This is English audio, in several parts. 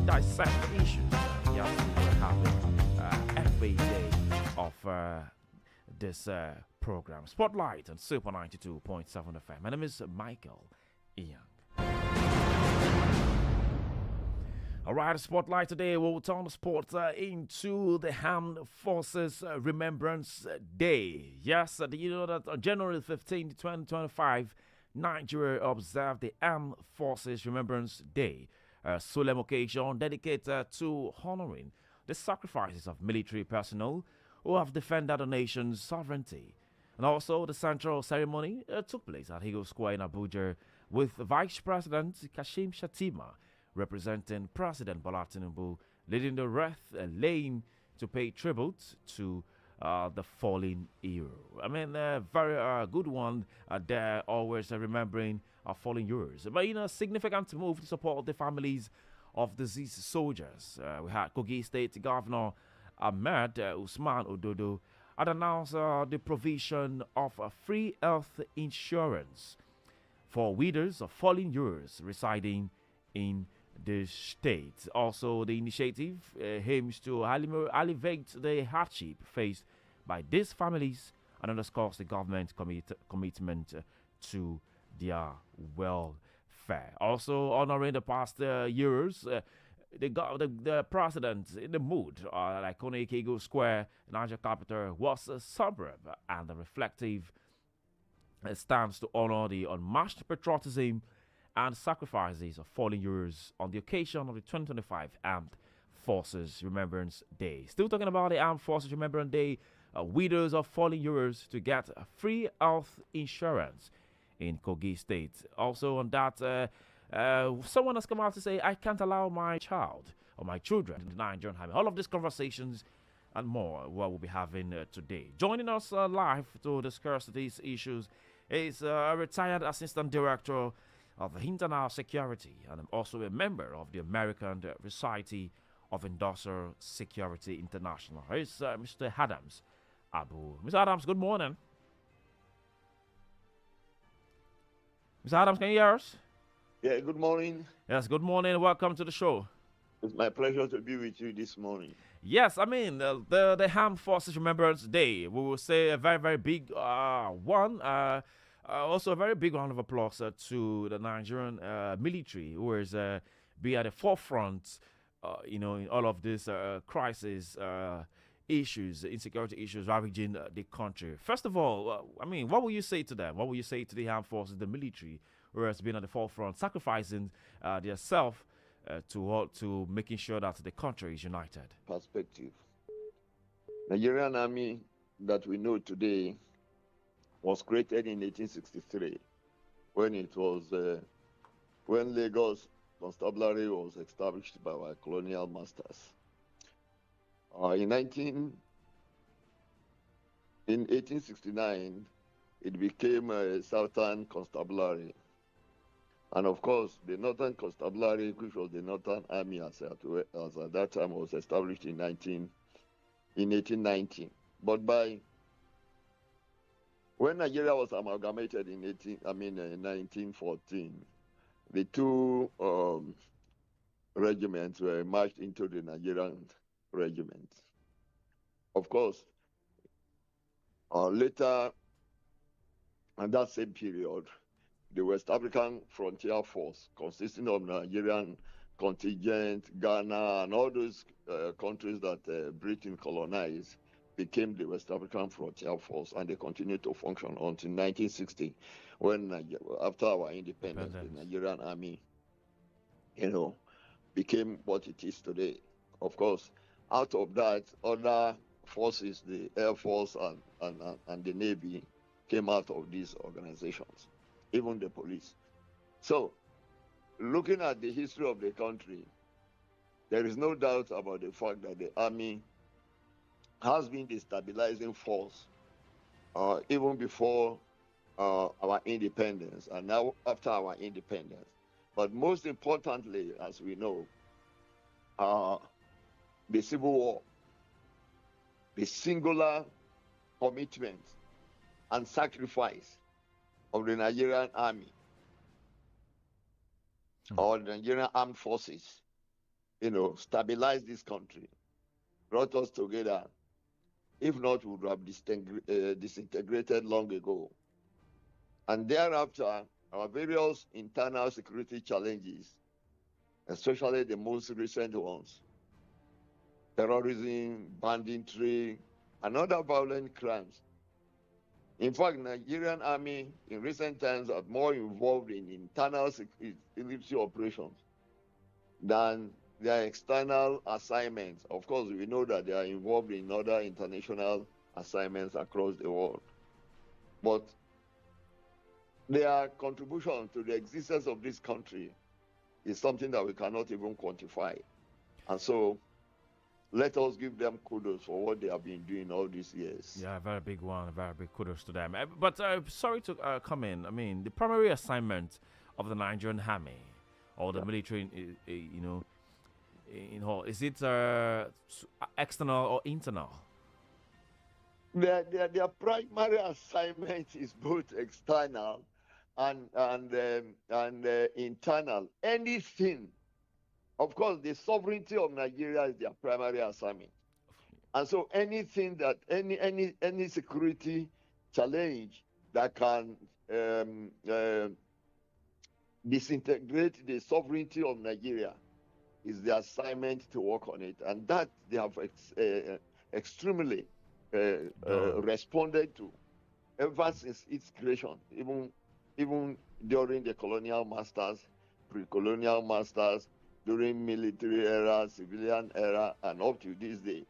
dissect issues. Yes, we're having every day of this program. Spotlight on Super 92.7 FM. My name is Michael Young. All right, Spotlight today. We'll turn the sport into the Armed Forces Remembrance Day. Yes, you know that on January 15, 2025, Nigeria observed the Armed Forces Remembrance Day, a solemn occasion dedicated to honoring the sacrifices of military personnel who have defended the nation's sovereignty. And also, the central ceremony took place at Eagle Square in Abuja with Vice President Kashim Shatima representing President Bola Tinubu leading the wreath lane to pay tribute to the fallen hero. I mean, a very good one. They're always remembering our fallen heroes. But in a significant move to support the families of deceased soldiers, we had Kogi State Governor Ahmed Usman Ododo had announced the provision of free health insurance for widows of fallen heroes residing in the state. Also, the initiative aims to alleviate the hardship faced by these families and underscores the government's commitment to their welfare. Also, honoring the past years, the president in the mood, like Eagle Square, Niger capital, was a suburb and a reflective stance to honor the unmatched patriotism and sacrifices of fallen heroes on the occasion of the 2025 Armed Forces Remembrance Day. Still talking about the Armed Forces Remembrance Day, widows of fallen heroes to get free health insurance in Kogi State. Also on that, someone has come out to say, I can't allow my child or my children in the Nigerian Army. All of these conversations and more what we'll be having today. Joining us live to discuss these issues is a retired Assistant Director of Internal Security and also a member of the American Society of Industrial Security International. It's Mr. Adams Abu. Mr. Adams, good morning. Mr. Adams, can you hear us? Yeah, good morning. Yes, good morning. Welcome to the show. It's my pleasure to be with you this morning. Yes, I mean, the Armed Forces Remembrance Day, we will say a very, very big one. Also, a very big round of applause to the Nigerian military, who is be at the forefront, in all of this crisis issues, insecurity issues ravaging the country. First of all, I mean, what will you say to them? What will you say to the armed forces, the military, who has been at the forefront, sacrificing their self to making sure that the country is united? Perspective. Nigerian Army that we know today was created in 1863 when it was when Lagos Constabulary was established by our colonial masters. In 1869, it became a Southern Constabulary. And of course, the Northern Constabulary, which was the Northern Army as at that time, was established in 1819. But when Nigeria was amalgamated in 1914, the two regiments were merged into the Nigerian regiment. Of course, later, in that same period, the West African Frontier Force, consisting of Nigerian contingent, Ghana, and all those countries that Britain colonized, became the West African Frontier Force, and they continued to function until 1960, when after our independence, the Nigerian Army, became what it is today. Of course, out of that, other forces, the Air Force and the Navy, came out of these organizations, even the police. So, looking at the history of the country, there is no doubt about the fact that the Army has been the stabilizing force even before our independence and now after our independence. But most importantly, as we know, the Civil War, the singular commitment and sacrifice of the Nigerian Army or the Nigerian Armed Forces stabilized this country, brought us together. If not, we would have disintegrated long ago. And thereafter, our various internal security challenges, especially the most recent ones, terrorism, banditry, and other violent crimes. In fact, Nigerian army in recent times are more involved in internal security operations than their external assignments. Of course, we know that they are involved in other international assignments across the world. But their contribution to the existence of this country is something that we cannot even quantify. And so let us give them kudos for what they have been doing all these years. Yeah, a very big one, a very big kudos to them. But sorry to come in. I mean, the primary assignment of the Nigerian army or the military, is it external or internal? Their primary assignment is both external and internal. Anything. Of course, the sovereignty of Nigeria is their primary assignment. And so anything that, any security challenge that can disintegrate the sovereignty of Nigeria is the assignment to work on it. And that they have extremely responded to ever since its creation, even during the colonial masters, pre-colonial masters, during military era, civilian era, and up to this day.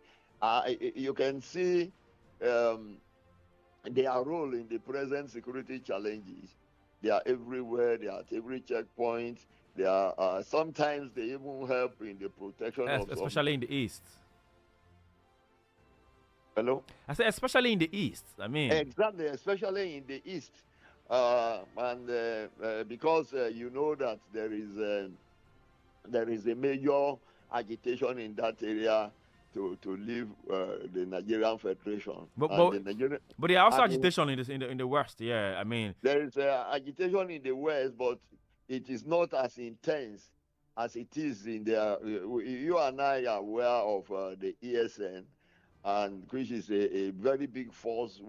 You can see their role in the present security challenges. They are everywhere. They are at every checkpoint. They are sometimes they even help in the protection of, especially in the east. Hello? I said especially in the east. I mean exactly, especially in the east, because you know that there is a major agitation in that area to leave the Nigerian Federation. But there are also agitation in the West. Yeah, I mean there is agitation in the West, but it is not as intense as it is in the. You and I are aware of the ESN, and which is a very big force,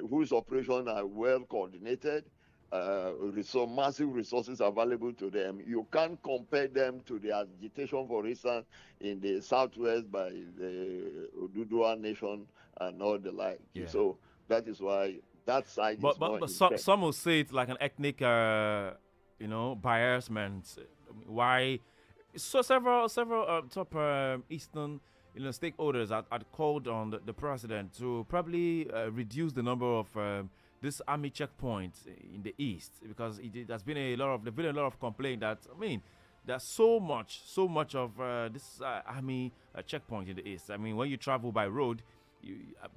whose operations are well coordinated. Massive resources available to them. You can't compare them to the agitation, for instance, in the southwest by the Oduduwa Nation and all the like. Yeah. So that is why that side is more but some will say it's like an ethnic, biasment. Why? So several top eastern stakeholders had called on the president to probably reduce the number of this army checkpoint in the east, because there's been a lot of complaint that, I mean, there's so much of this army checkpoint in the east. I mean, when you travel by road,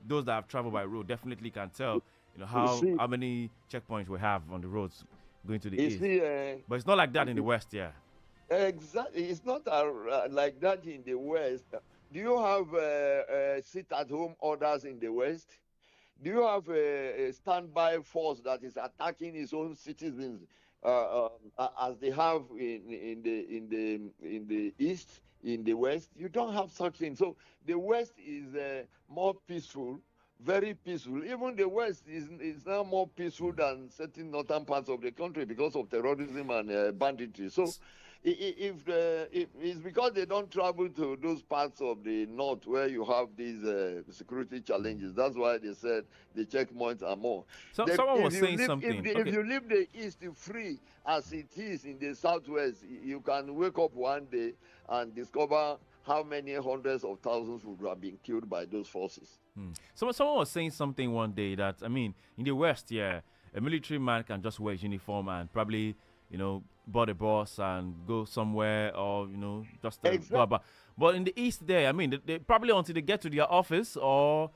those that have traveled by road definitely can tell, how many checkpoints we have on the roads going to the east. But it's not like that in the west, yeah. Exactly, it's not like that in the west. Do you have sit-at-home orders in the west? Do you have a standby force that is attacking its own citizens as they have in the east, in the west? You don't have such things. So the west is more peaceful, very peaceful. Even the west is now more peaceful than certain northern parts of the country because of terrorism and banditry. So if it's because they don't travel to those parts of the north where you have these security challenges. That's why they said the checkpoints are more. Someone was saying something. If you leave the east free as it is in the southwest, you can wake up one day and discover how many hundreds of thousands would have been killed by those forces. Someone was saying something one day that, I mean, in the west, yeah, a military man can just wear his uniform and probably, board a bus and go somewhere, or just go about. But in the east there, I mean, they probably until they get to their office or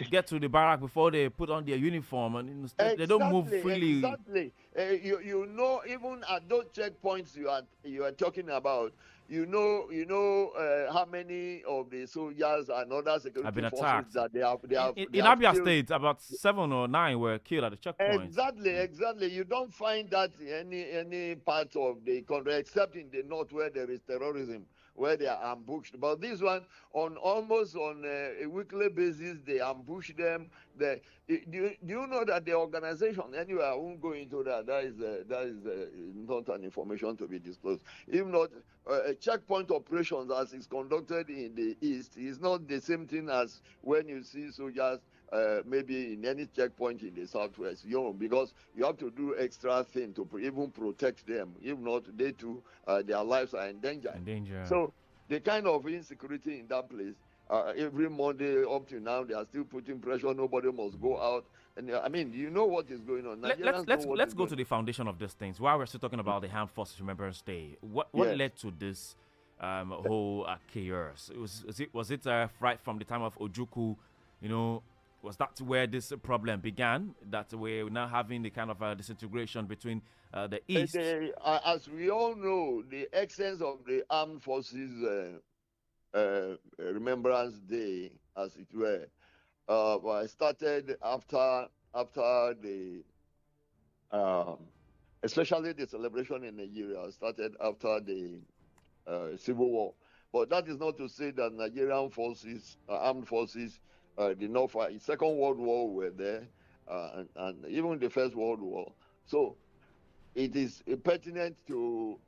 get to the barrack before they put on their uniform, and they don't move freely. Exactly. You know, even at those checkpoints you are talking about, how many of the soldiers and other I've security been forces attacked. that they In have Abia killed. State, about 7 or 9 were killed at the checkpoint. Exactly, exactly. You don't find that in any part of the country except in the north where there is terrorism, where they are ambushed. But this one, on almost on a weekly basis, they ambush them. Do you know that the organization? Anyway, I won't go into that. That is not an information to be disclosed. If not, checkpoint operations as is conducted in the east is not the same thing as when you see soldiers maybe in any checkpoint in the southwest, because you have to do extra thing to even protect them. If not, they too, their lives are in danger. In danger. So the kind of insecurity in that place, every Monday up to now, they are still putting pressure. Nobody must go out. And I mean, you know what is going on. Nigerians know what Let's is go going to on. the foundation of these things. While we're still talking about the Armed Forces Remembrance Day, what Yes. led to this whole chaos? Was it right from the time of Ojukwu? You know, was that where this problem began? That we're now having the kind of disintegration between the East. As we all know, the essence of the Armed Forces Remembrance Day, as it were, I started after the um, especially the celebration in Nigeria started after the Civil War. But that is not to say that Nigerian forces, armed forces, did not fight. Second World War were there, and even the First World War. So it is pertinent to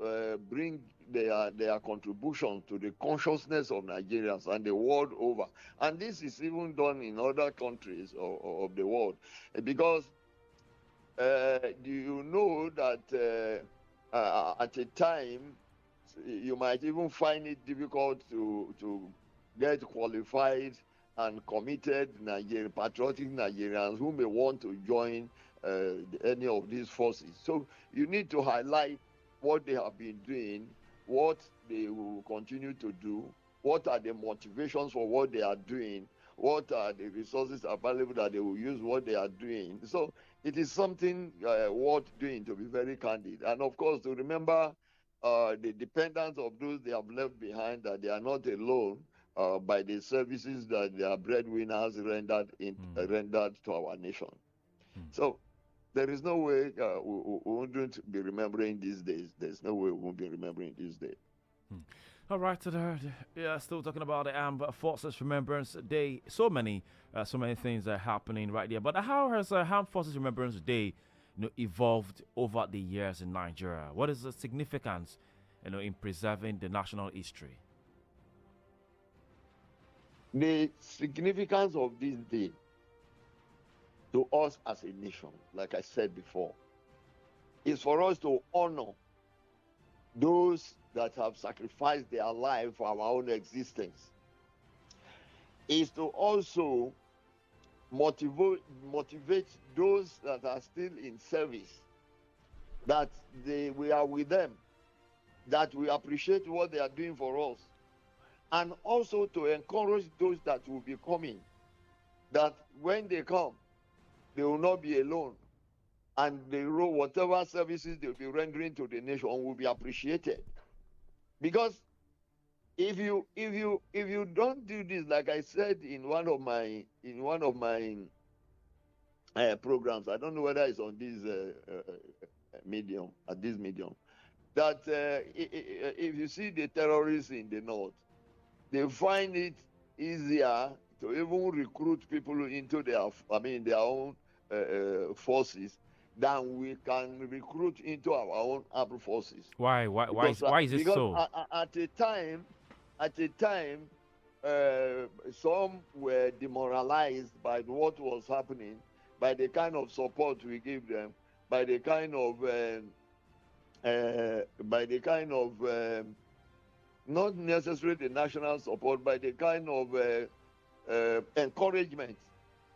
bring their contribution to the consciousness of Nigerians and the world over. And this is even done in other countries of the world. Because do you know that at a time, you might even find it difficult to get qualified and committed patriotic Nigerians who may want to join any of these forces. So you need to highlight what they have been doing, what they will continue to do, what are the motivations for what they are doing, what are the resources available that they will use what they are doing. So it is something worth doing, to be very candid. And of course, to remember the dependence of those they have left behind, that they are not alone by the services that their breadwinners rendered to our nation. So there is no way we wouldn't be remembering these days. There's no way we won't be remembering these days. All right, yeah, still talking about the Armed Forces Remembrance Day. So many things are happening right there. But how has Armed Forces Remembrance Day, evolved over the years in Nigeria? What is the significance, in preserving the national history? The significance of this day to us as a nation, like I said before, is for us to honor those that have sacrificed their life for our own existence. Is to also motivate those that are still in service, that we are with them, that we appreciate what they are doing for us, and also to encourage those that will be coming, that when they come, they will not be alone, and whatever services they will be rendering to the nation will be appreciated. Because if you don't do this, like I said in one of my programs, I don't know whether it's on this medium, that if you see the terrorists in the north, they find it easier to even recruit people into their own forces than we can recruit into our own armed forces. Why is it Because so? at a time, some were demoralized by what was happening, by the kind of support we give them, by the kind of not necessarily the national support, by the kind of encouragement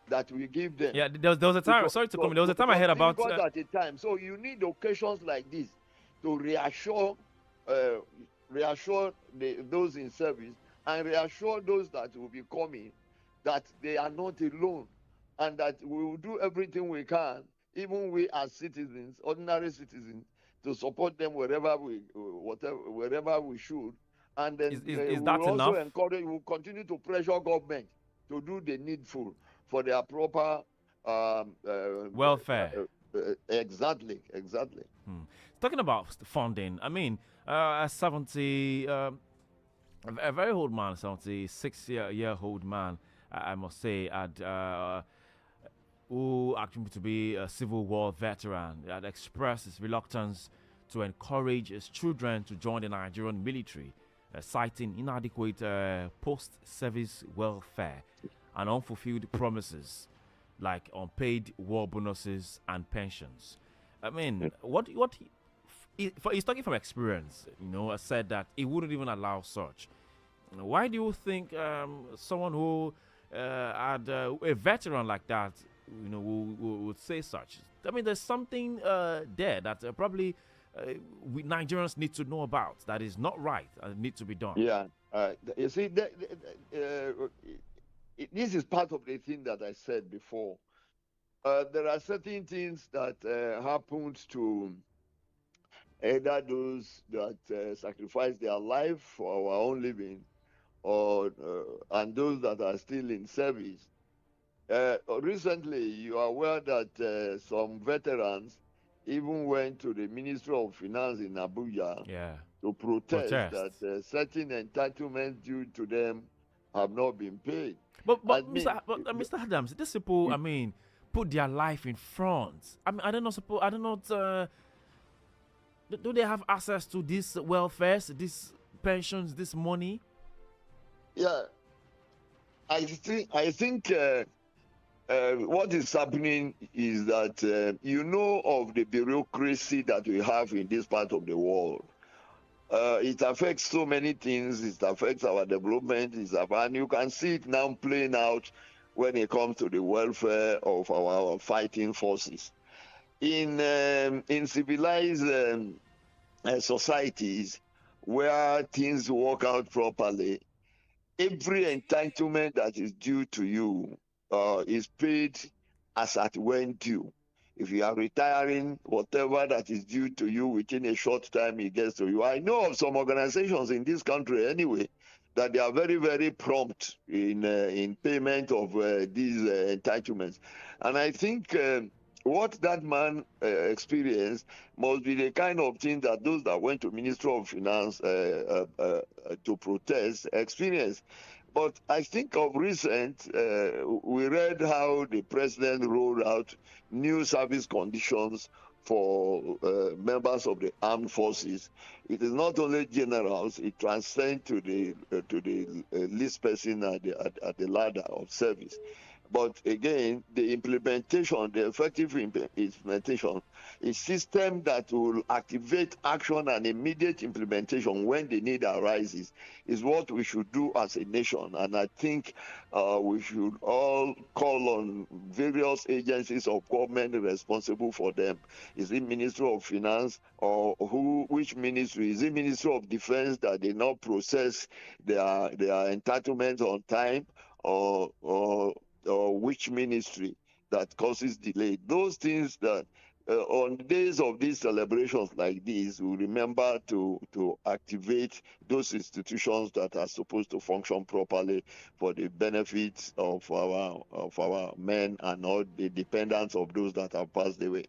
that we give them. Yeah, there was a time. Sorry to come in. There was a time I heard about. At a time, so you need occasions like this to reassure those in service, and reassure those that will be coming that they are not alone, and that we will do everything we can even we as citizens, ordinary citizens, to support them wherever we should, and then we Is will that also enough? encourage, we will continue to pressure government to do the needful for their proper Welfare. exactly. Hmm. Talking about funding, I mean, a 70, a very old man, 76 year old man, I must say, had who actually to be a Civil War veteran, had expressed his reluctance to encourage his children to join the Nigerian military, citing inadequate post-service welfare and unfulfilled promises like unpaid war bonuses and pensions. I mean, he's talking from experience. Said that he wouldn't even allow such. Why do you think someone who had a veteran like that, would say such? I mean, there's something there that probably we Nigerians need to know about that is not right and need to be done. Yeah. You see, this is part of the thing that I said before. There are certain things that happened to either those that sacrifice their life for our own living, or and those that are still in service. Recently, you are aware that some veterans even went to the Ministry of Finance in Abuja Yeah. to protest that certain entitlements due to them have not been paid. But Mr. Adams, these people, I mean, put their life in front. I mean, I don't know. Do they have access to these welfares, these pensions, this money? Yeah, I think what is happening is that of the bureaucracy that we have in this part of the world. It affects so many things. It affects our development. And you can see it now playing out when it comes to the welfare of our fighting forces. In civilized societies where things work out properly, every entitlement that is due to you is paid as at when due. If you are retiring, whatever that is due to you within a short time, it gets to you. I know of some organizations in this country anyway that they are very, very prompt in payment of these entitlements. And I think what that man experienced must be the kind of thing that those that went to Ministry of Finance to protest experienced. But I think of recent, we read how the president rolled out new service conditions for members of the armed forces. It is not only generals; it transcends to the least person at the ladder of service. But again, the implementation, the effective implementation, a system that will activate action and immediate implementation when the need arises is what we should do as a nation. And I think we should all call on various agencies of government responsible for them. Is it Ministry of Finance or which ministry? Is it Ministry of Defense that they not process their entitlements on time, or which ministry that causes delay? Those things that on days of these celebrations like these, we remember to activate those institutions that are supposed to function properly for the benefit of our men and all the dependents of those that have passed away.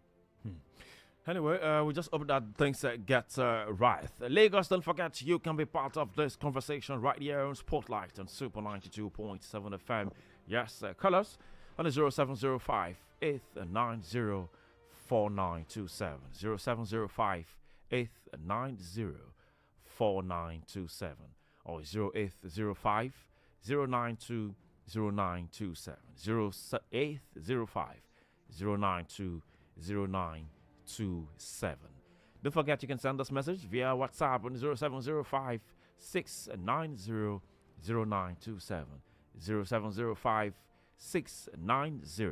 Anyway, we just hope that things get right. Lagos, don't forget, you can be part of this conversation right here on Spotlight on Super 92.7 FM. Yes, call us on the 0705 890 4927. 0705 890 4927 or 0805 092 0927. 0805 092 0927. Don't forget you can send us message via WhatsApp on 0705 690 0927. 0705 690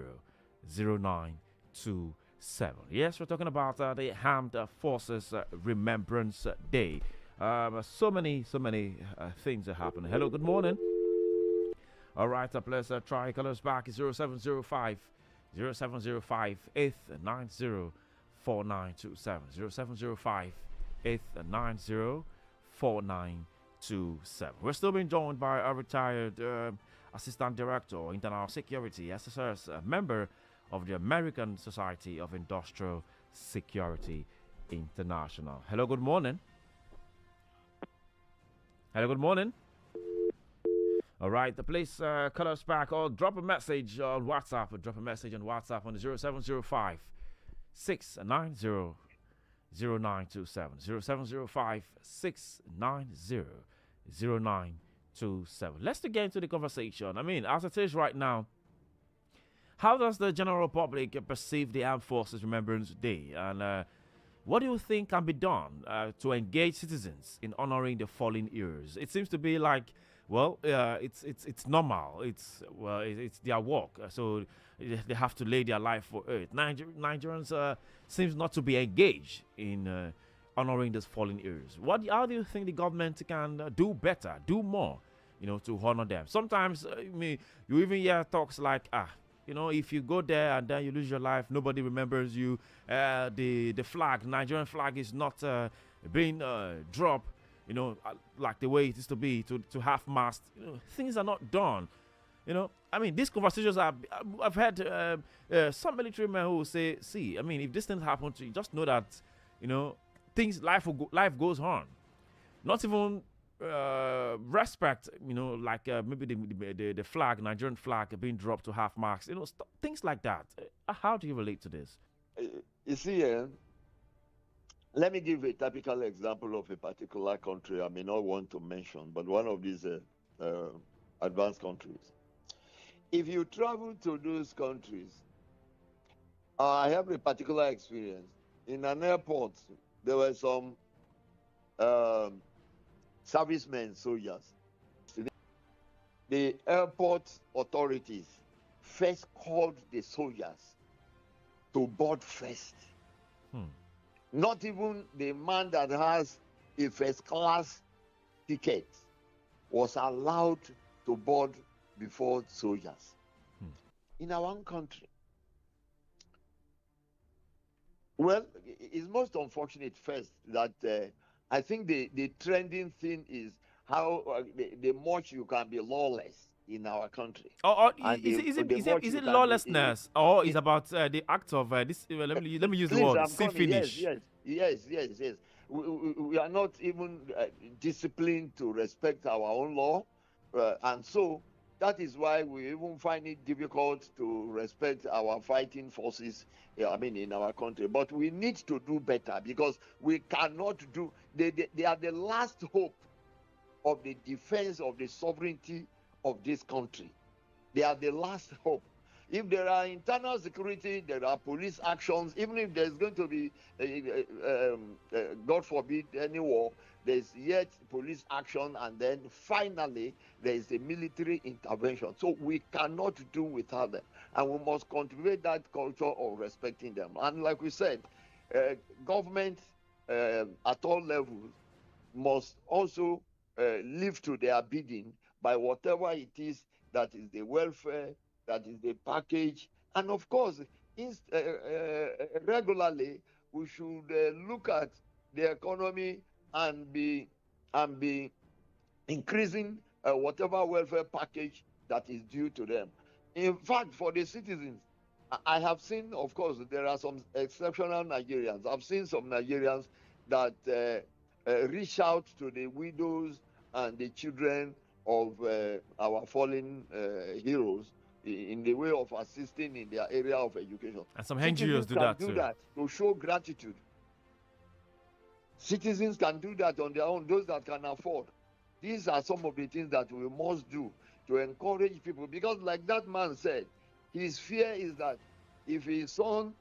0927. Yes, we're talking about the Armed Forces Remembrance Day. So many things are happening. Hello, good morning. All right, please try colors back 0705 0705 890 4927. 0705 890 4927. We're still being joined by a retired Assistant Director, Internal Security, SSS, a member of the American Society of Industrial Security International. Hello, good morning. Hello, good morning. All right, please call us back or drop a message on WhatsApp. Or drop a message on WhatsApp on the 0705 690 0927. 0705 690 0927. Let's get into the conversation. I mean, as it is right now, how does the general public perceive the Armed Forces Remembrance Day? And what do you think can be done to engage citizens in honoring the fallen heroes? It seems to be like, well, it's normal. It's their work, so they have to lay their life for it. Nigerians seems not to be engaged in honoring these fallen heroes. How do you think the government can do better, do more, to honor them? Sometimes you even hear talks like, if you go there and then you lose your life, nobody remembers you. The flag, Nigerian flag, is not being dropped, like the way it used to be to half-mast. Things are not done. I mean, these conversations I've had some military men who will say, see, I mean, if this thing happens to you, just know that, life goes on. Not even respect, like maybe the flag, Nigerian flag being dropped to half-mast, things like that. How do you relate to this? You see, let me give a typical example of a particular country I may not want to mention, but one of these advanced countries. If you travel to those countries, I have a particular experience. In an airport, there were some servicemen, soldiers. The airport authorities first called the soldiers to board first. Not even the man that has a first class ticket was allowed to board before soldiers. In our own country. Well, it's most unfortunate first that I think the trending thing is how the much you can be lawless in our country. Is it lawlessness, or is about the act of this? Let me use the word. See finish. Yes. We are not even disciplined to respect our own law, and so that is why we even find it difficult to respect our fighting forces. In our country. But we need to do better because we cannot do. They are the last hope of the defense of the sovereignty of this country. They are the last hope. If there are internal security, there are police actions. Even if there's going to be, God forbid, any war, there's yet police action, and then finally there is a military intervention. So we cannot do without them, and we must cultivate that culture of respecting them. And like we said, government at all levels must also live to their bidding by whatever it is that is the welfare, that is the package, and of course, regularly we should look at the economy and be increasing whatever welfare package that is due to them. In fact, for the citizens, I have seen, of course, there are some exceptional Nigerians. I've seen some Nigerians that reach out to the widows and the children of our fallen heroes in the way of assisting in their area of education. And some NGOs do that too. To show gratitude. Citizens can do that on their own, those that can afford. These are some of the things that we must do to encourage people, because like that man said, his fear is that if his son,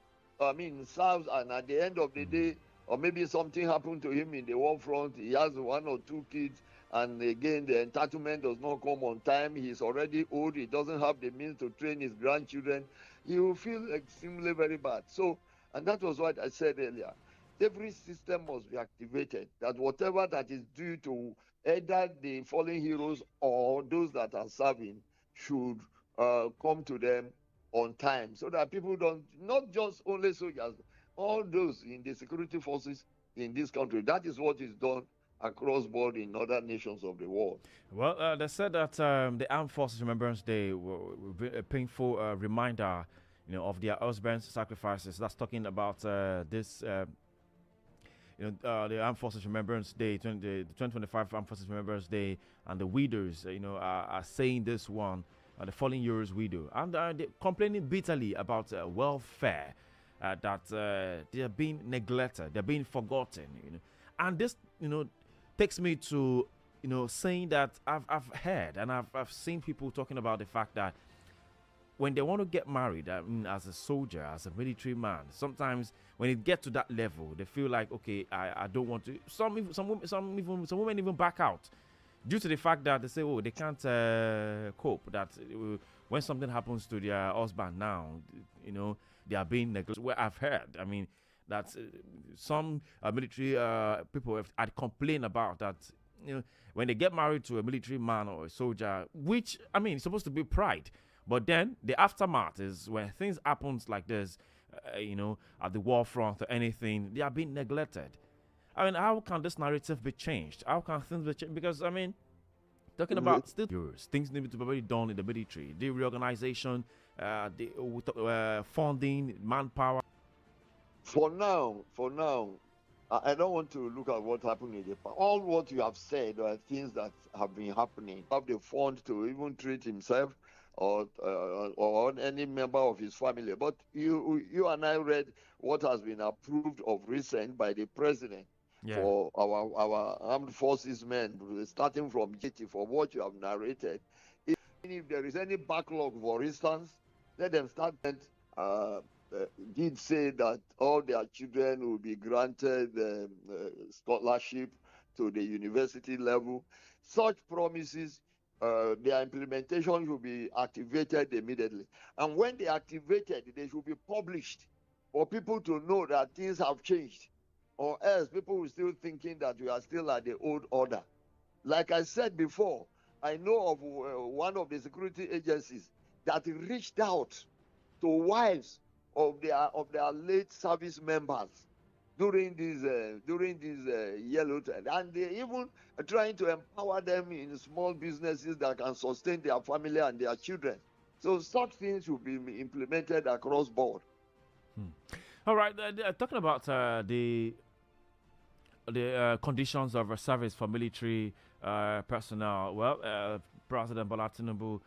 serves, and at the end of the day, or maybe something happened to him in the war front, he has 1 or 2 kids, and again the entitlement does not come on time, he's already old, he doesn't have the means to train his grandchildren, he will feel extremely very bad. So, and that was what I said earlier, every system must be activated, that whatever that is due to either the fallen heroes or those that are serving should come to them on time so that people don't, not just only soldiers, all those in the security forces in this country. That is what is done across board in other nations of the world. Well, they said that the Armed Forces Remembrance Day will be a painful reminder, of their husbands' sacrifices. That's talking about this. The Armed Forces Remembrance Day, the 2025 Armed Forces Remembrance Day, and the widows, are saying this one, the fallen heroes widow, and they're complaining bitterly about welfare, that they are being neglected, they're being forgotten, and this, takes me to, saying that I've heard and I've seen people talking about the fact that when they want to get married, I mean, as a soldier, as a military man, sometimes when it gets to that level, they feel like, okay, I don't want to. Some women even back out due to the fact that they say, oh, they can't cope. That when something happens to their husband now, they are being neglected. Well, I've heard. I mean, that some military people have had complained about that. When they get married to a military man or a soldier, which I mean, it's supposed to be pride. But then the aftermath is when things happens like this, at the war front or anything, they are being neglected. I mean, how can this narrative be changed? How can things be changed? Because, I mean, talking about still years, things need to be very done in the military. The reorganization, the funding, manpower. For now, I don't want to look at what happened in the past. All what you have said are things that have been happening. Have the fund to even treat himself or any member of his family. But you and I read what has been approved of recent by the president for our armed forces men, starting from GT, for what you have narrated. If there is any backlog, for instance, let them start. Did say that all their children will be granted scholarship to the university level. Such promises, their implementation should be activated immediately. And when they activated, they should be published for people to know that things have changed. Or else people will still thinking that we are still at the old order. Like I said before, I know of one of the security agencies that reached out to wives of their late service members during this yellow time, and they even are trying to empower them in small businesses that can sustain their family and their children. So such things should be implemented across board. All right, talking about the conditions of a service for military personnel. Well, President Bola Tinubu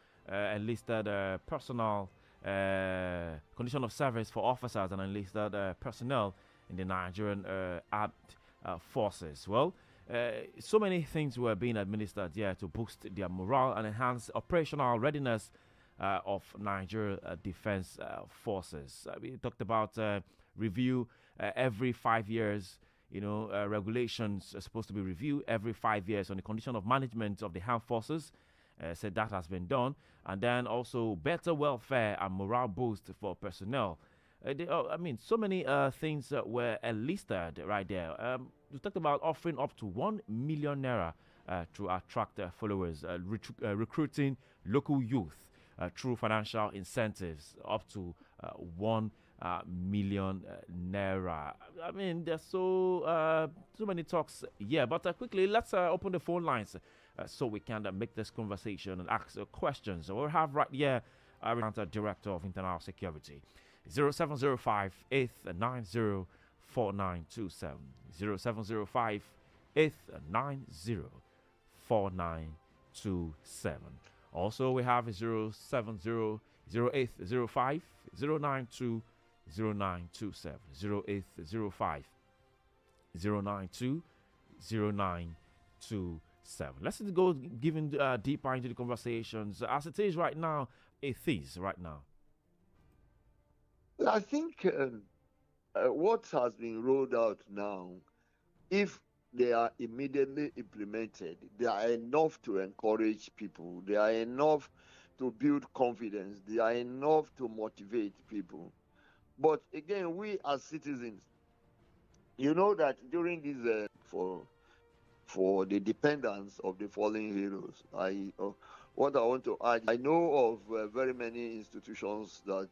enlisted personnel. Condition of service for officers and enlisted personnel in the Nigerian armed forces. Well, so many things were being administered here to boost their morale and enhance operational readiness of Nigeria defense forces. We talked about review every 5 years. Regulations are supposed to be reviewed every 5 years on the condition of management of the armed forces. Said that has been done, and then also better welfare and morale boost for personnel. So many things were enlisted right there. We talked about offering up to 1 million naira to attract followers, recruiting local youth through financial incentives up to 1 million naira. I mean, there's so many talks here, but quickly let's open the phone lines. So we can make this conversation and ask questions. So we'll have right here our Director of Internal Security, 0705 890 4927. 0705 890 4927. Also, we have 070 0805 092 0927. 0805 092 0927. Let's go giving deeper into the conversations as it is right now. It is right now. I think what has been rolled out now, if they are immediately implemented, they are enough to encourage people. They are enough to build confidence. They are enough to motivate people. But again, we as citizens, you know that during this for the dependents of the fallen heroes, what I want to add, I know of very many institutions that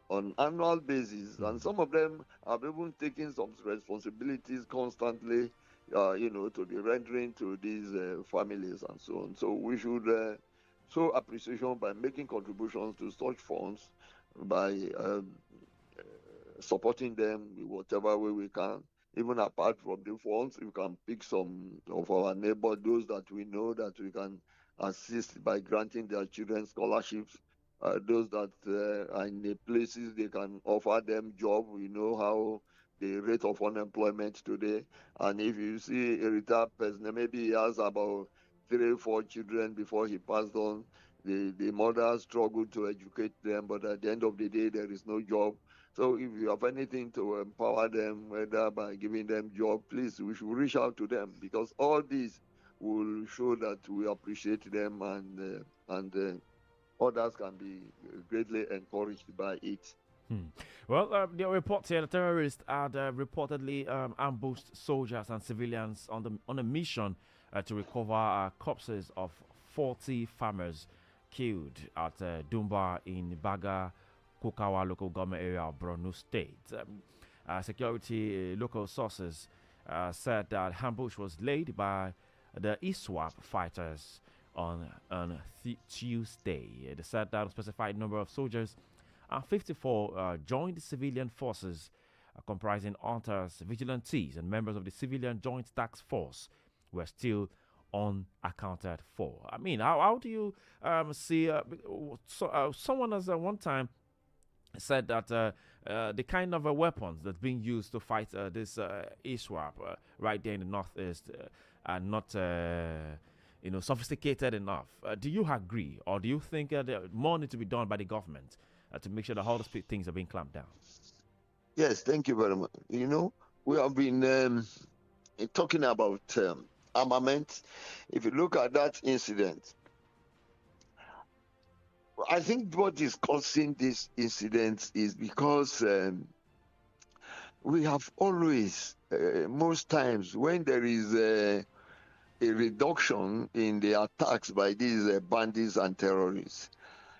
on annual basis, and some of them have even taken some responsibilities constantly, to the rendering to these families and so on. So we should show appreciation by making contributions to such funds, by supporting them in whatever way we can. Even apart from the funds, we can pick some of our neighbors, those that we know that we can assist by granting their children scholarships. Those that are in the places they can offer them job. We know how the rate of unemployment today. And if you see a retired person, maybe he has about 3 or 4 children before he passed on. The mother struggled to educate them, but at the end of the day, there is no job. So if you have anything to empower them, whether by giving them job, please, we should reach out to them, because all these will show that we appreciate them, and others can be greatly encouraged by it. Well, there are reports here the terrorists had reportedly ambushed soldiers and civilians on a mission to recover corpses of 40 farmers killed at Dumba in Baga, Kukawa local government area of Borno State. Security local sources said that ambush was laid by the ISWAP fighters on Tuesday. They said that a specified number of soldiers and 54 joined the civilian forces comprising hunters, vigilantes, and members of the Civilian Joint Task Force were still unaccounted for. I mean, how do you see? Someone has one time said that the kind of weapons that's being used to fight this ISWAP right there in the northeast are not sophisticated enough. Do you agree, or do you think more needs to be done by the government to make sure that all those things are being clamped down? Yes, thank you very much. We have been talking about armament. If you look at that incident, I think what is causing this incident is because we have always, most times, when there is a reduction in the attacks by these bandits and terrorists,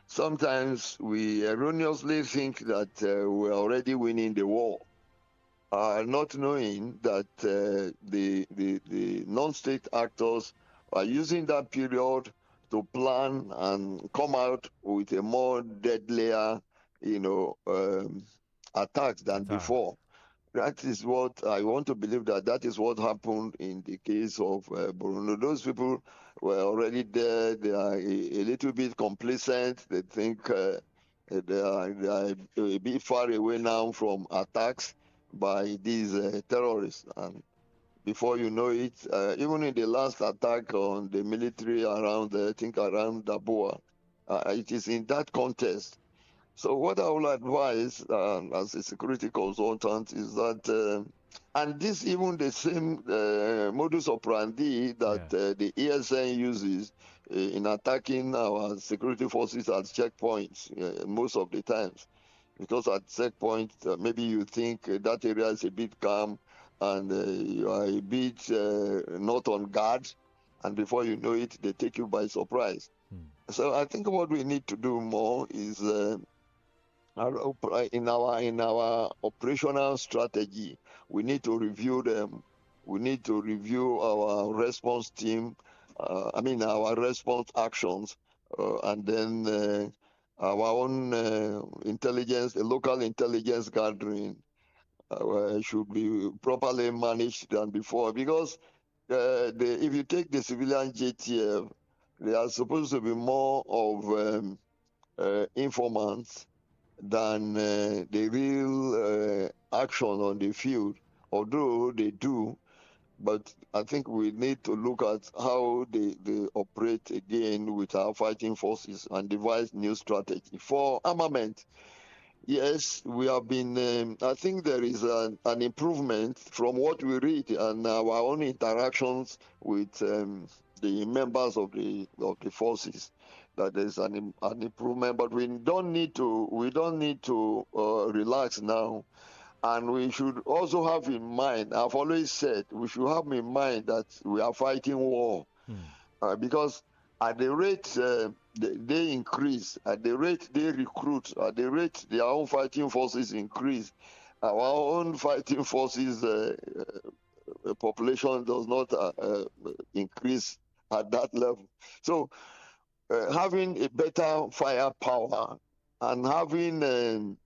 sometimes we erroneously think that we're already winning the war, not knowing that the non-state actors are using that period to plan and come out with a more deadlier, attacks than before. That is what I want to believe, that is what happened in the case of Bruno. Those people were already there. They are a little bit complacent. They think they are a bit far away now from attacks by these terrorists. And before you know it, even in the last attack on the military around, I think around Dabua, it is in that context. So what I will advise as a security consultant is that, and this even the same modus operandi that the ESN uses in attacking our security forces at checkpoints most of the times. Because at checkpoints, maybe you think that area is a bit calm and you are a bit not on guard, and before you know it, they take you by surprise. So I think what we need to do more is in our operational strategy, we need to review them. We need to review our response team. Our response actions, and then our own intelligence, the local intelligence gathering should be properly managed than before. Because if you take the civilian JTF, they are supposed to be more of informants than the real action on the field, although they do. But I think we need to look at how they operate again with our fighting forces and devise new strategy. For armament, yes, we have been, I think there is an improvement from what we read and our own interactions with the members of the forces, that there's an improvement, but we don't need to relax now. And we should also have in mind, I've always said, we should have in mind that we are fighting war. Because At the rate they increase, at the rate they recruit, at the rate their own fighting forces increase, our own fighting forces population does not increase at that level. So having a better firepower and having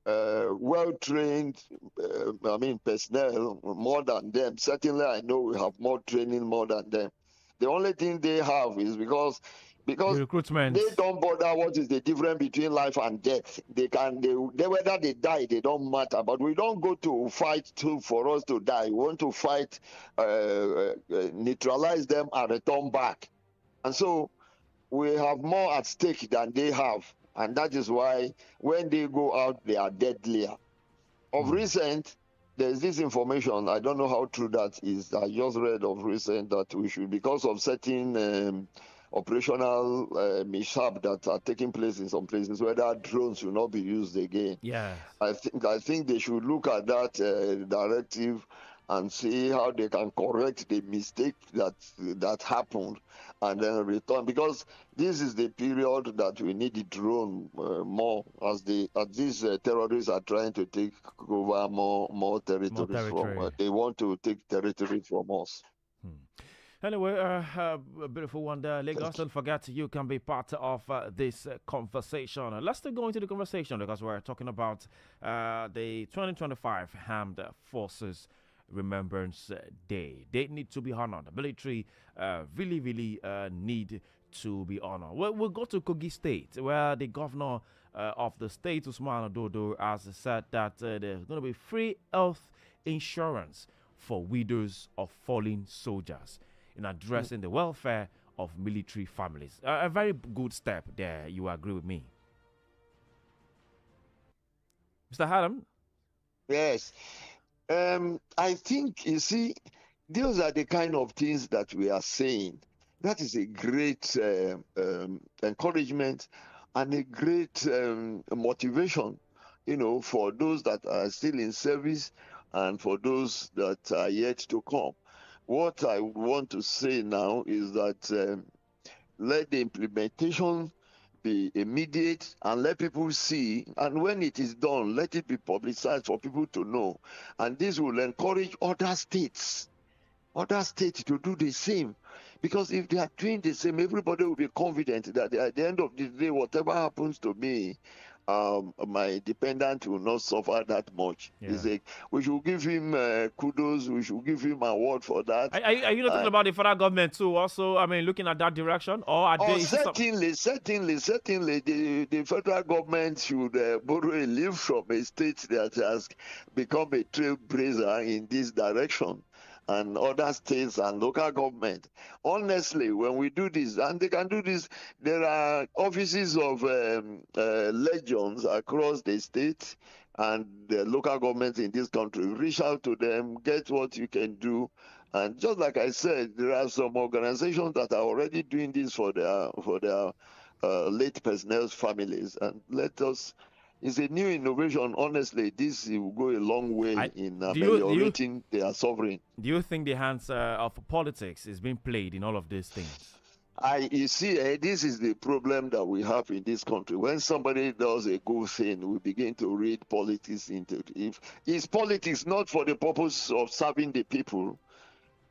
well-trained, personnel more than them. Certainly, I know we have more training more than them. The only thing they have is because The recruitment. they don't bother what is the difference between life and death. They whether they die, they don't matter. But we don't go to fight for us to die. We want to fight, neutralize them and return back. And so we have more at stake than they have. And that is why when they go out, they are deadlier. Of recent, there's this information, I don't know how true that is. I just read of recent that we should, because of certain operational mishap that are taking place in some places, whether drones will not be used again. Yeah. I think they should look at that directive and see how they can correct the mistake that happened and then return, because this is the period that we need the drone more, as these terrorists are trying to take over more territories from. They want to take territory from us. Anyway, a beautiful one there, Lagos. Don't forget, you can be part of this conversation. Let's still go into the conversation because we're talking about the 2025 Armed Forces Remembrance Day. They need to be honored. The military really need to be honored. Well, we'll go to Kogi State, where the governor of the state, Usman Ododo, has said that there's going to be free health insurance for widows of fallen soldiers in addressing the welfare of military families. A very good step there. You agree with me? Mr. Haddam? Yes. I think, you see, those are the kind of things that we are saying. That is a great encouragement and a great motivation, for those that are still in service and for those that are yet to come. What I want to say now is that let the implementation be immediate and let people see, and when it is done, let it be publicized for people to know. And this will encourage other states to do the same, because if they are doing the same, everybody will be confident that at the end of the day, whatever happens to me, my dependent will not suffer that much. Yeah. We should give him kudos. We should give him an award for that. Are you not talking about the federal government too? Also, looking at that direction, or are they? Certainly, the federal government should borrow a leaf from a state that has become a trailblazer in this direction, and other states and local government. Honestly, when we do this, and they can do this, there are offices of legions across the state and the local governments in this country. Reach out to them, get what you can do. And just like I said, there are some organizations that are already doing this for their late personnel's families. And it's a new innovation. Honestly, this will go a long way in ameliorating their suffering. Do you think the hands of politics is being played in all of these things? You see, this is the problem that we have in this country. When somebody does a good thing, we begin to read politics into it. If it's politics not for the purpose of serving the people,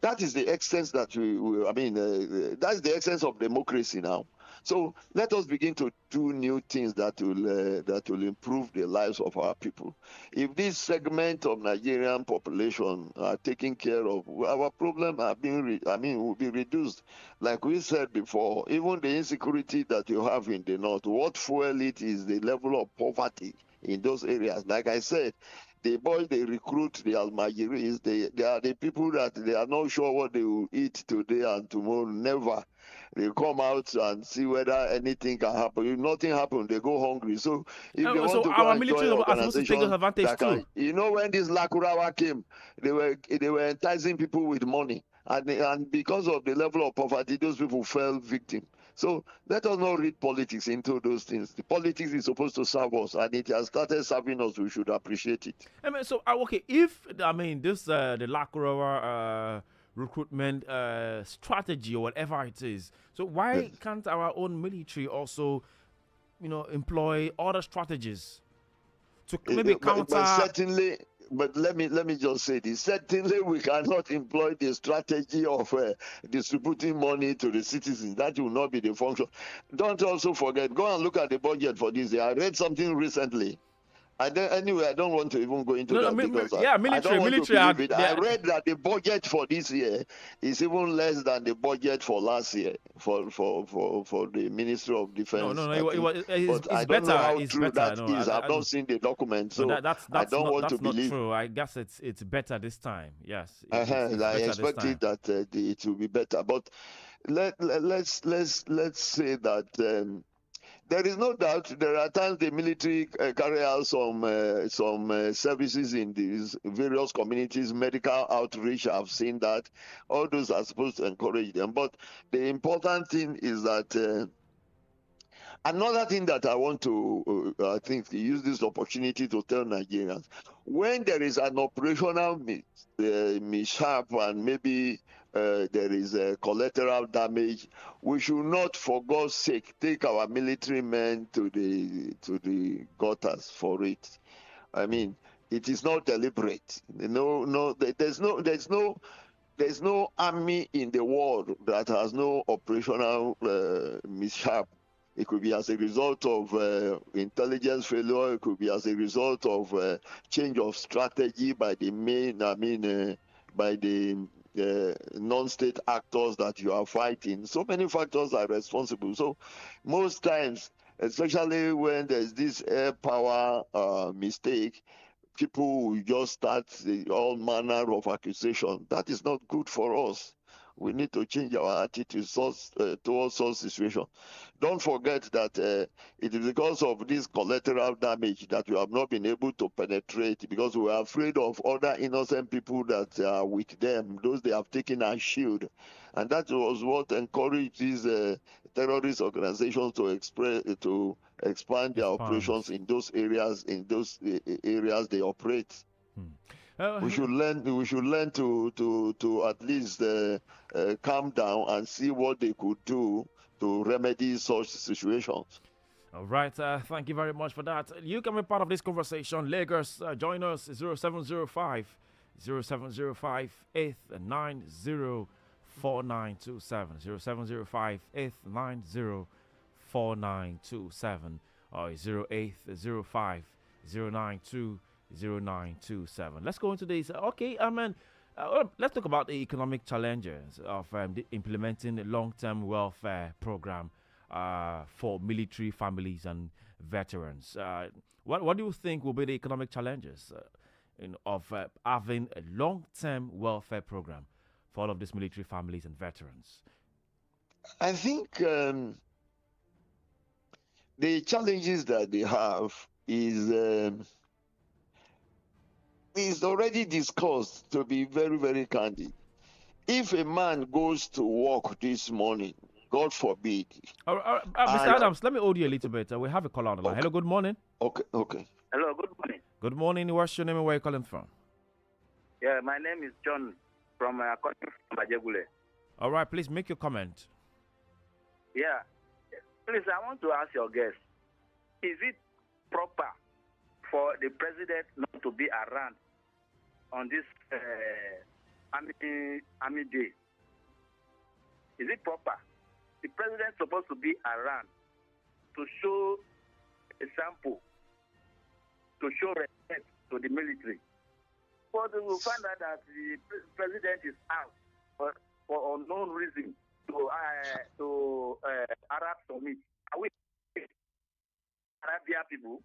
that is the extent that that's the essence of democracy now. So let us begin to do new things that will improve the lives of our people. If this segment of Nigerian population are taken care of, our problem will be reduced. Like we said before, even the insecurity that you have in the north, what fuel it is the level of poverty in those areas. Like I said, the boys they recruit, the Almajiris, they are the people that they are not sure what they will eat today and tomorrow. Never. They come out and see whether anything can happen. If nothing happens, they go hungry. So if they want to go and join organization, when this Lakurawa came, they were enticing people with money, and because of the level of poverty, those people fell victim. So let us not read politics into those things. The politics is supposed to serve us, and it has started serving us. We should appreciate it. So okay, if this the Lakurawa recruitment strategy or whatever it is. So why can't our own military also, employ other strategies to maybe counter? But certainly, but let me just say this. Certainly, we cannot employ the strategy of distributing money to the citizens. That will not be the function. Don't also forget, go and look at the budget for this year. I read something recently. I don't want to even go into that because I don't want to believe it. I read that the budget for this year is even less than the budget for last year for the Ministry of Defense. It's I don't better. know how It's true better. that is. I've not seen the document, so I don't want to believe. Not true. I guess it's better this time. Yes, I expected that it will be better, but let's say that. There is no doubt there are times the military carry out some services in these various communities, medical outreach. I've seen that. All those are supposed to encourage them. But the important thing is that another thing that I want to, I think, use this opportunity to tell Nigerians, when there is an operational mishap and maybe there is a collateral damage, we should not, for God's sake, take our military men to the gutters for it. I mean, it is not deliberate. There's no army in the world that has no operational mishap. It could be as a result of intelligence failure. It could be as a result of change of strategy by the by the non-state actors that you are fighting. So many factors are responsible. So most times, especially when there's this air power mistake, people will just start all manner of accusation. That is not good for us. We need to change our attitude towards such situations. Don't forget that it is because of this collateral damage that we have not been able to penetrate, because we are afraid of other innocent people that are with them, those they have taken as shield. And that was what encouraged these terrorist organizations to expand their operations in those areas they operate. We should learn to at least calm down and see what they could do to remedy such situations. All right, thank you very much for that. You can be part of this conversation. Lagos, join us 0705 890 4927 0705 890 4927 or 0805 092 0927. Let's go into this. Okay, let's talk about the economic challenges of implementing a long-term welfare program for military families and veterans. What do you think will be the economic challenges of having a long-term welfare program for all of these military families and veterans? I think the challenges that they have is already discussed, to be very, very candid. If a man goes to work this morning, God forbid. Mr. Adams, let me hold you a little bit. We have a call on the line. Hello, good morning. Okay. Hello, good morning. Good morning. What's your name and where are you calling from? Yeah, my name is John from Bajegule. All right, please make your comment. Yeah. Please, I want to ask your guest, is it proper for the president not to be around on this Army Day? Is it proper? The president is supposed to be around to show example, to show respect to the military. But we will find out that the president is out for unknown reason to Arab summit. Are we Arabia people?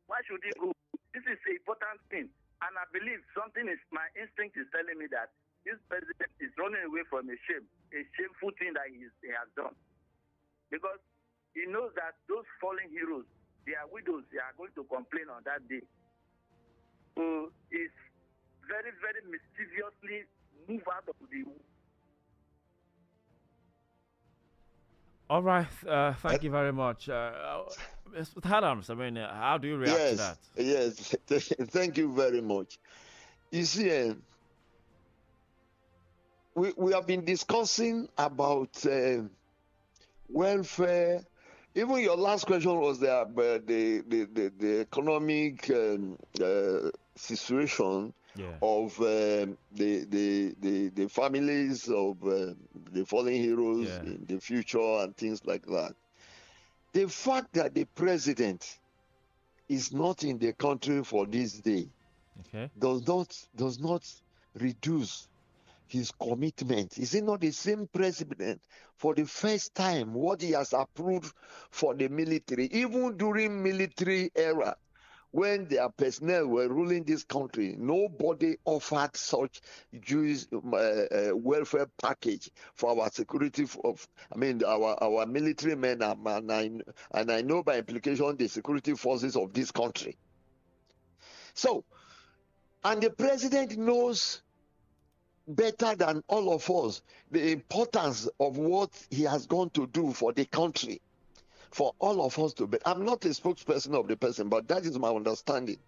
Why should he go? This is an important thing. And I believe my instinct is telling me that this president is running away from a shameful thing that he has done. Because he knows that those fallen heroes, their widows, they are going to complain on that day. So he's very, very mischievously moved out of the... All right, thank you very much. Mr. Adams, how do you react to that? Yes, thank you very much. You see, we have been discussing about welfare. Even your last question was there, but the economic situation of the families of the fallen heroes in the future and things like that. The fact that the president is not in the country for this day does not reduce his commitment. Is it not the same president for the first time what he has approved for the military, even during military era, when their personnel were ruling this country, nobody offered such Jewish welfare package for our security our military men and I know by implication the security forces of this country. So, and the president knows better than all of us the importance of what he has gone to do for the country, for all of us to be. I'm not a spokesperson of the person, but that is my understanding.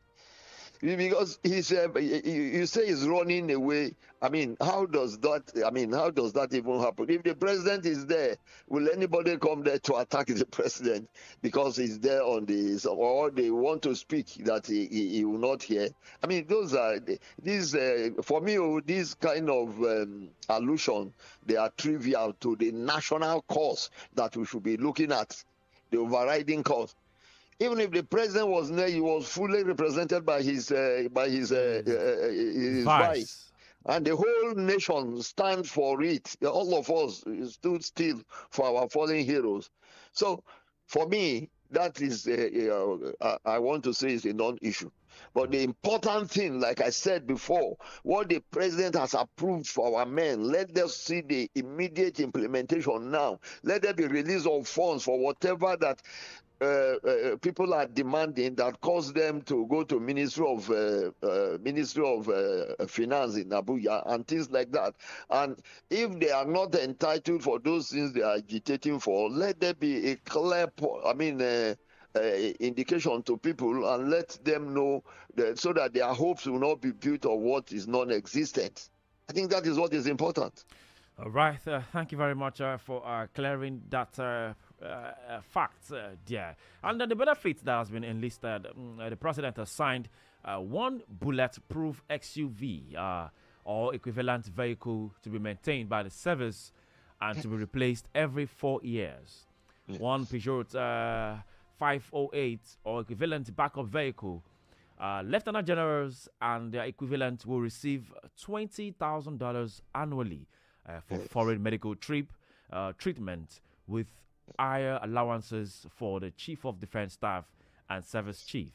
Because he's, you say he's running away. How does that even happen? If the president is there, will anybody come there to attack the president because he's there on this, or they want to speak that he will not hear? Those are these for me. These kind of allusion, they are trivial to the national cause that we should be looking at, the overriding cause. Even if the president was there, he was fully represented by his vice. And the whole nation stands for it. All of us stood still for our fallen heroes. So, for me, that is, I want to say, is a non-issue. But the important thing, like I said before, what the president has approved for our men, let us see the immediate implementation now. Let there be release of funds for whatever that people are demanding that cause them to go to Ministry of Finance in Abuja and things like that. And if they are not entitled for those things they are agitating for, let there be a clear, indication to people and let them know that, so that their hopes will not be built on what is non-existent. I think that is what is important. All right. Thank you very much for clearing that facts there. And the benefits that has been enlisted, the president has signed one bulletproof XUV or equivalent vehicle to be maintained by the service and to be replaced every 4 years. Yes. One Peugeot 508 or equivalent backup vehicle. Lieutenant generals and their equivalent will receive $20,000 annually for foreign medical treatment, with higher allowances for the Chief of Defense Staff and Service Chief.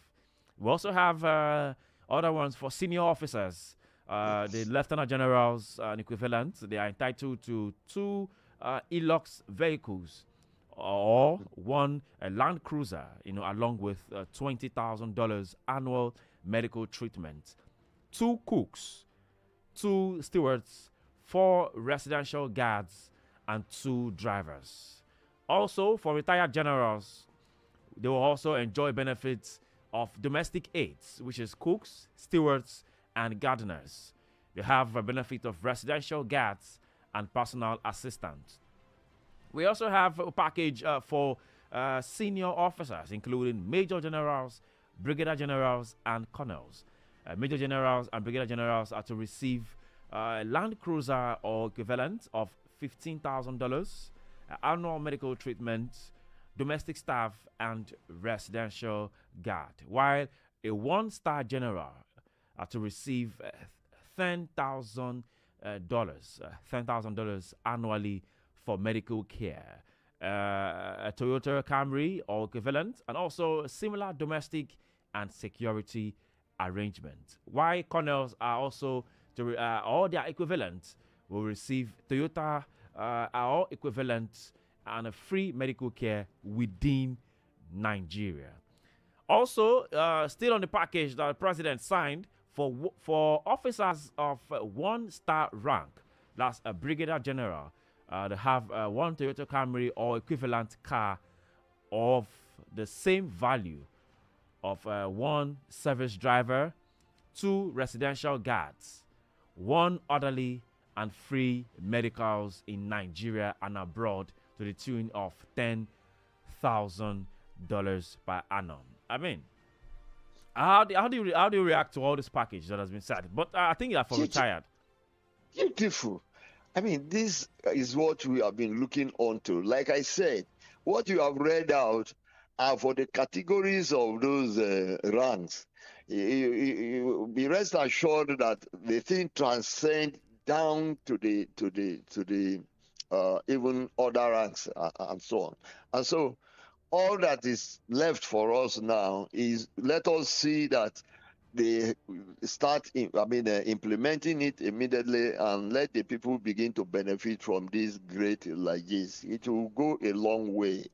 We also have other ones for senior officers. The Lieutenant Generals and equivalent, they are entitled to 2 Hilux vehicles or 1 Land Cruiser, along with $20,000 annual medical treatment. 2 cooks, 2 stewards, 4 residential guards, and 2 drivers. Also, for retired generals, they will also enjoy benefits of domestic aids, which is cooks, stewards, and gardeners. They have a benefit of residential guards and personal assistants. We also have a package for senior officers, including major generals, brigadier generals, and colonels. Major generals and brigadier generals are to receive a Land Cruiser or equivalent of $15,000, annual medical treatment, domestic staff, and residential guard, while a 1-star general are to receive $10,000 annually for medical care, a Toyota Camry or equivalent, and also similar domestic and security arrangement. While colonels are also or their equivalent will receive Toyota or equivalent and a free medical care within Nigeria. Also, still on the package that the president signed for officers of 1-star rank, that's a brigadier general, they have 1 Toyota Camry or equivalent car of the same value of 1 service driver, 2 residential guards, 1 orderly, and free medicals in Nigeria and abroad to the tune of $10,000 per annum. I mean, how do you react to all this package that has been said? But I think you're for retired. Beautiful. I mean, this is what we have been looking on to. Like I said, what you have read out are for the categories of those ranks. You be rest assured that the thing transcends down to the even other ranks and so on. And so all that is left for us now is let us see that they start implementing it immediately and let the people begin to benefit from this great like this. It will go a long way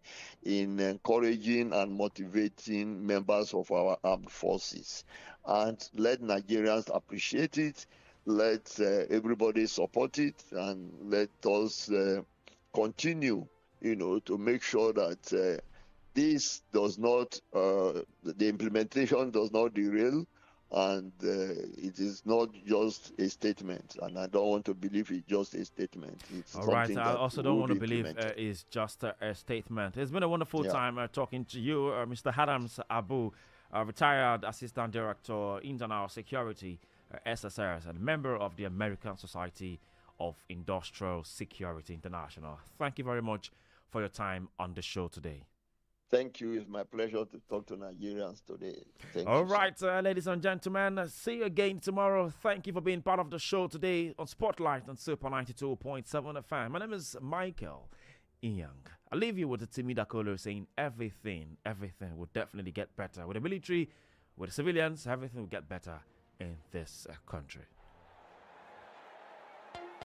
in encouraging and motivating members of our armed forces. And let Nigerians appreciate it. Let everybody support it, and let us continue, to make sure that this does not, the implementation does not derail, and it is not just a statement. And I don't want to believe it's just a statement. It's all right. something I that also don't will want to be believe implemented. it's just a statement. It's been a wonderful time talking to you, Mr. Adams Abu, retired Assistant Director, Internal Security, SSRS, and member of the American Society of Industrial Security International. Thank you very much for your time on the show today. Thank you. It's my pleasure to talk to Nigerians today. Thank All you, right, ladies and gentlemen, see you again tomorrow. Thank you for being part of the show today on Spotlight on Super 92.7 FM. My name is Michael Inyang. I leave you with the Timmy Dakolo saying everything will definitely get better. With the military, with the civilians, everything will get better in this country.